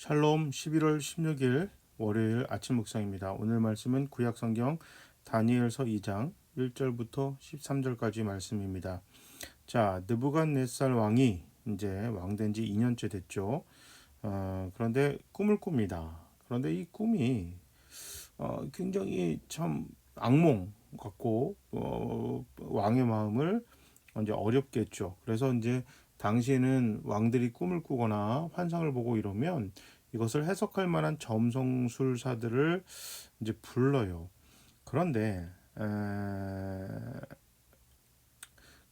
샬롬 11월 16일 월요일 아침 묵상입니다. 오늘 말씀은 구약성경 다니엘서 2장 1절부터 13절까지 말씀입니다. 자, 느부갓네살 왕이 이제 왕된 지 2년째 됐죠. 그런데 꿈을 꿉니다. 그런데 이 꿈이 굉장히 참 악몽 같고 왕의 마음을 이제 어렵게 했죠. 그래서 이제 당시에는 왕들이 꿈을 꾸거나 환상을 보고 이러면 이것을 해석할 만한 점성술사들을 이제 불러요. 그런데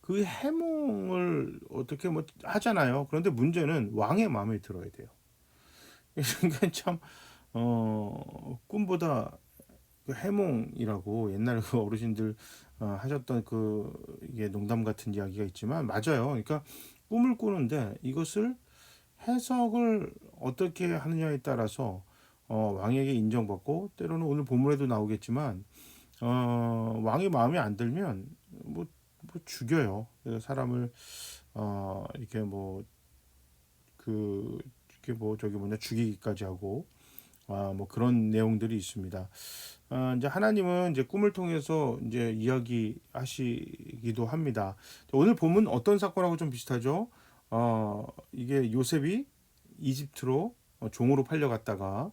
그 해몽을 어떻게 뭐 하잖아요. 그런데 문제는 왕의 마음에 들어야 돼요. 그러니까 참 꿈보다 그 해몽이라고 옛날 그 어르신들 하셨던 그 이게 농담 같은 이야기가 있지만 맞아요. 그러니까 꿈을 꾸는데 이것을 해석을 어떻게 하느냐에 따라서 왕에게 인정받고 때로는 오늘 본문에도 나오겠지만 왕의 마음에 안 들면 뭐 죽여요. 그래서 사람을 이렇게 뭐 그 이렇게 뭐 저기 뭐냐 죽이기까지 하고 뭐 그런 내용들이 있습니다. 이제 하나님은 이제 꿈을 통해서 이제 이야기하시기도 합니다. 오늘 본문 어떤 사건하고 좀 비슷하죠? 이게 요셉이 이집트로 종으로 팔려갔다가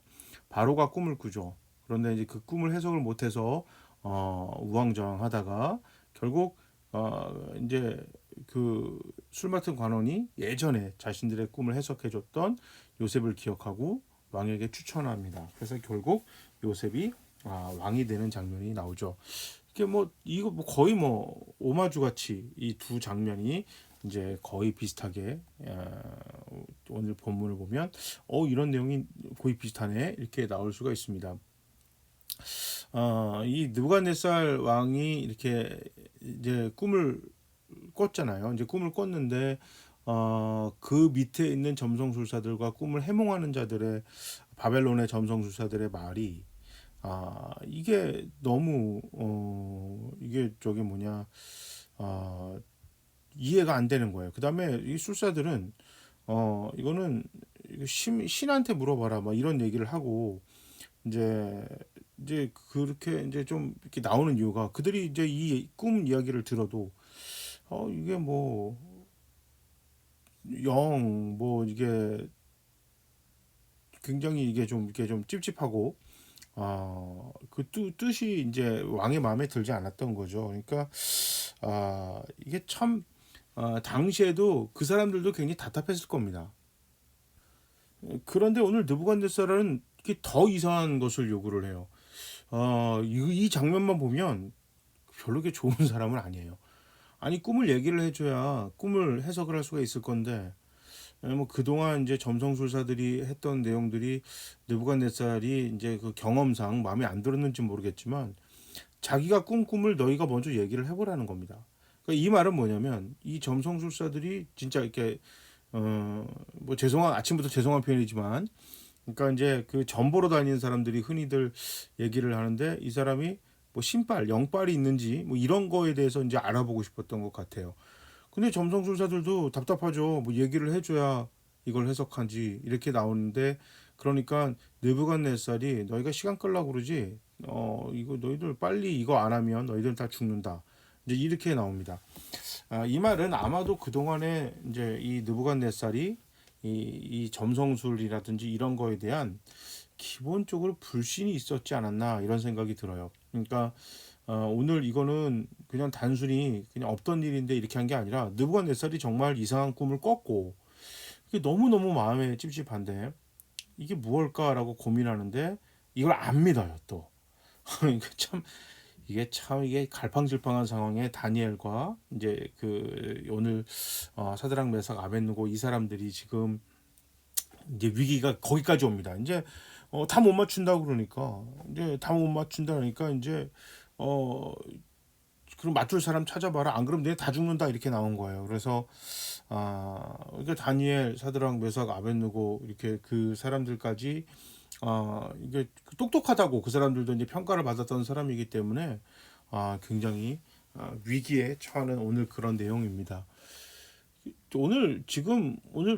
바로가 꿈을 꾸죠. 그런데 이제 그 꿈을 해석을 못해서 우왕좌왕하다가 결국 이제 그 술 맡은 관원이 예전에 자신들의 꿈을 해석해줬던 요셉을 기억하고 왕에게 추천합니다. 그래서 결국 요셉이 왕이 되는 장면이 나오죠. 이게 뭐 이거 뭐 거의 뭐 오마주 같이 이 두 장면이 이제 거의 비슷하게 오늘 본문을 보면 이런 내용이 거의 비슷하네 이렇게 나올 수가 있습니다. 이 느부갓네살 왕이 이렇게 이제 꿈을 꿨잖아요. 이제 꿈을 꿨는데 그 밑에 있는 점성술사들과 꿈을 해몽하는 자들의 바벨론의 점성술사들의 말이 이게 너무 이게 저기 뭐냐 이해가 안 되는 거예요. 그다음에 이 술사들은 이거는 신한테 물어봐라 막 이런 얘기를 하고 이제 그렇게 이제 좀 이렇게 나오는 이유가 그들이 이제 이 꿈 이야기를 들어도 이게 뭐 영 뭐 이게 굉장히 이게 좀 이렇게 좀 찝찝하고 그 뜻이 이제 왕의 마음에 들지 않았던 거죠. 그러니까 이게 참 당시에도 그 사람들도 굉장히 답답했을 겁니다. 그런데 오늘 느부갓네살은 이게 더 이상한 것을 요구를 해요. 이 장면만 보면 별로 게 좋은 사람은 아니에요. 아니 꿈을 얘기를 해줘야 꿈을 해석을 할 수가 있을 건데 뭐 그동안 이제 점성술사들이 했던 내용들이 느부갓네살이 이제 그 경험상 마음에 안 들었는지 모르겠지만 자기가 꾼 꿈을 너희가 먼저 얘기를 해보라는 겁니다. 그러니까 이 말은 뭐냐면 이 점성술사들이 진짜 이렇게 뭐 죄송한 아침부터 죄송한 표현이지만 그러니까 이제 그 점보러 다니는 사람들이 흔히들 얘기를 하는데 이 사람이 뭐 신발, 영빨이 있는지 뭐 이런 거에 대해서 이제 알아보고 싶었던 것 같아요. 근데 점성술사들도 답답하죠. 뭐 얘기를 해줘야 이걸 해석하지 이렇게 나오는데 그러니까 느부갓네살이 너희가 시간 끌라고 그러지 이거 너희들 빨리 이거 안 하면 너희들 다 죽는다. 이제 이렇게 나옵니다. 이 말은 아마도 그 동안에 이제 이 느부갓네살이 이 점성술이라든지 이런 거에 대한 기본적으로 불신이 있었지 않았나 이런 생각이 들어요. 그러니까 오늘 이거는 그냥 단순히 그냥 없던 일인데 이렇게 한 게 아니라 느부갓네살이 정말 이상한 꿈을 꿨고 이게 너무너무 마음에 찝찝한데 이게 무엇일까라고 고민하는데 이걸 안 믿어요 또. 그러니까 참 이게 갈팡질팡한 상황에 다니엘과 이제 그 오늘 사드락 메삭 아벳느고 이 사람들이 지금 이제 위기가 거기까지 옵니다. 이제 다 못 맞춘다고 그러니까 이제 다 못 맞춘다 그러니까 이제 어 그럼 맞출 사람 찾아봐라. 안 그러면 내다 죽는다 이렇게 나온 거예요. 그래서 그러니까 다니엘, 사드락, 메삭, 아벳느고 이렇게 그 사람들까지 이게 똑똑하다고 그 사람들도 이제 평가를 받았던 사람이기 때문에 굉장히 위기에 처하는 오늘 그런 내용입니다. 오늘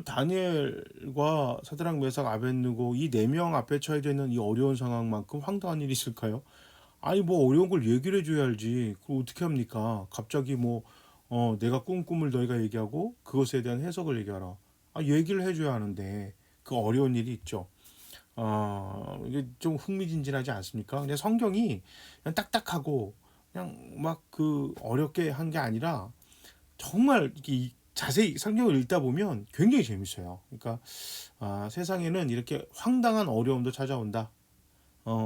다니엘과 사드락 메삭 아벳느고 이 네 명 앞에 처해져 있는 이 어려운 상황만큼 황당한 일이 있을까요? 아니 뭐 어려운 걸 얘기를 해줘야 알지. 그걸 어떻게 합니까? 갑자기 뭐 내가 꾼 꿈을 너희가 얘기하고 그것에 대한 해석을 얘기하라. 아 얘기를 해줘야 하는데 그 어려운 일이 있죠. 이게 좀 흥미진진하지 않습니까? 그냥 성경이 그냥 딱딱하고 그냥 막 그 어렵게 한 게 아니라 정말 이렇게 자세히 성경을 읽다 보면 굉장히 재밌어요. 그러니까 세상에는 이렇게 황당한 어려움도 찾아온다.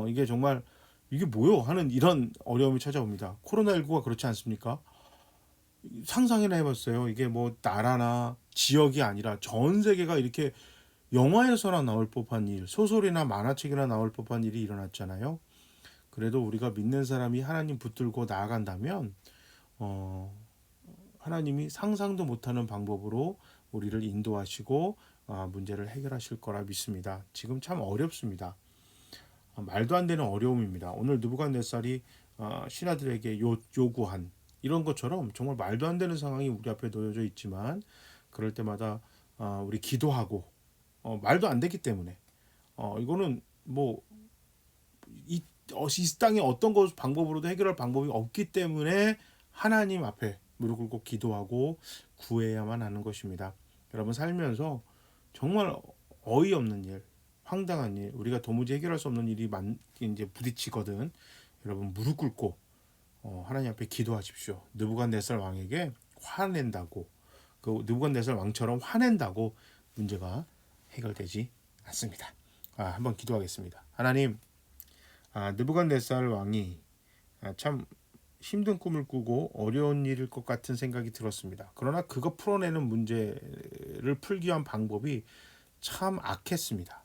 이게 정말 이게 뭐요? 하는 이런 어려움이 찾아옵니다. 코로나19가 그렇지 않습니까? 상상이나 해봤어요. 이게 뭐 나라나 지역이 아니라 전 세계가 이렇게 영화에서나 나올 법한 일, 소설이나 만화책이나 나올 법한 일이 일어났잖아요. 그래도 우리가 믿는 사람이 하나님 붙들고 나아간다면 어, 하나님이 상상도 못하는 방법으로 우리를 인도하시고 문제를 해결하실 거라 믿습니다. 지금 참 어렵습니다. 말도 안 되는 어려움입니다. 오늘 느부갓네살이 신하들에게 요구한 이런 것처럼 정말 말도 안 되는 상황이 우리 앞에 놓여져 있지만 그럴 때마다 우리 기도하고 말도 안 되기 때문에 이거는 뭐 이 땅에 어떤 것 방법으로도 해결할 방법이 없기 때문에 하나님 앞에 무릎 꿇고 기도하고 구해야만 하는 것입니다. 여러분 살면서 정말 어이없는 일, 황당한 일, 우리가 도무지 해결할 수 없는 일이 이제 부딪히거든. 여러분 무릎 꿇고 하나님 앞에 기도하십시오. 느부갓네살 왕에게 화낸다고 그 느부갓네살 왕처럼 화낸다고 문제가 해결되지 않습니다. 한번 기도하겠습니다. 하나님, 느부갓네살 왕이 참 힘든 꿈을 꾸고 어려운 일일 것 같은 생각이 들었습니다. 그러나 그거 풀어내는 문제를 풀기 위한 방법이 참 악했습니다.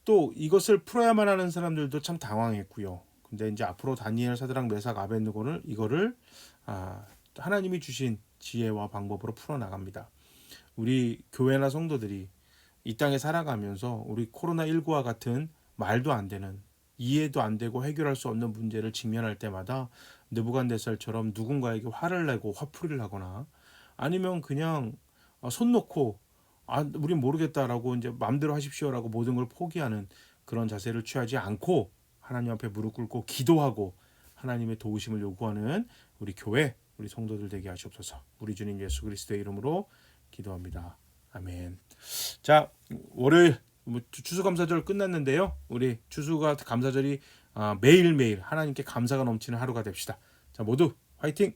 또 이것을 풀어야만 하는 사람들도 참 당황했고요. 근데 이제 앞으로 다니엘, 사드락, 메삭, 아벳느고는 이거를 하나님이 주신 지혜와 방법으로 풀어나갑니다. 우리 교회나 성도들이 이 땅에 살아가면서 우리 코로나19와 같은 말도 안 되는 이해도 안 되고 해결할 수 없는 문제를 직면할 때마다 느부갓네살처럼 누군가에게 화를 내고 화풀이를 하거나 아니면 그냥 손 놓고 우린 모르겠다라고 이제 마음대로 하십시오라고 모든 걸 포기하는 그런 자세를 취하지 않고 하나님 앞에 무릎 꿇고 기도하고 하나님의 도우심을 요구하는 우리 교회, 우리 성도들 되게 하시옵소서. 우리 주님 예수 그리스도의 이름으로 기도합니다. 아멘. 자, 월요일 추수감사절 끝났는데요. 우리 추수가 감사절이 매일매일 하나님께 감사가 넘치는 하루가 됩시다. 자, 모두 화이팅!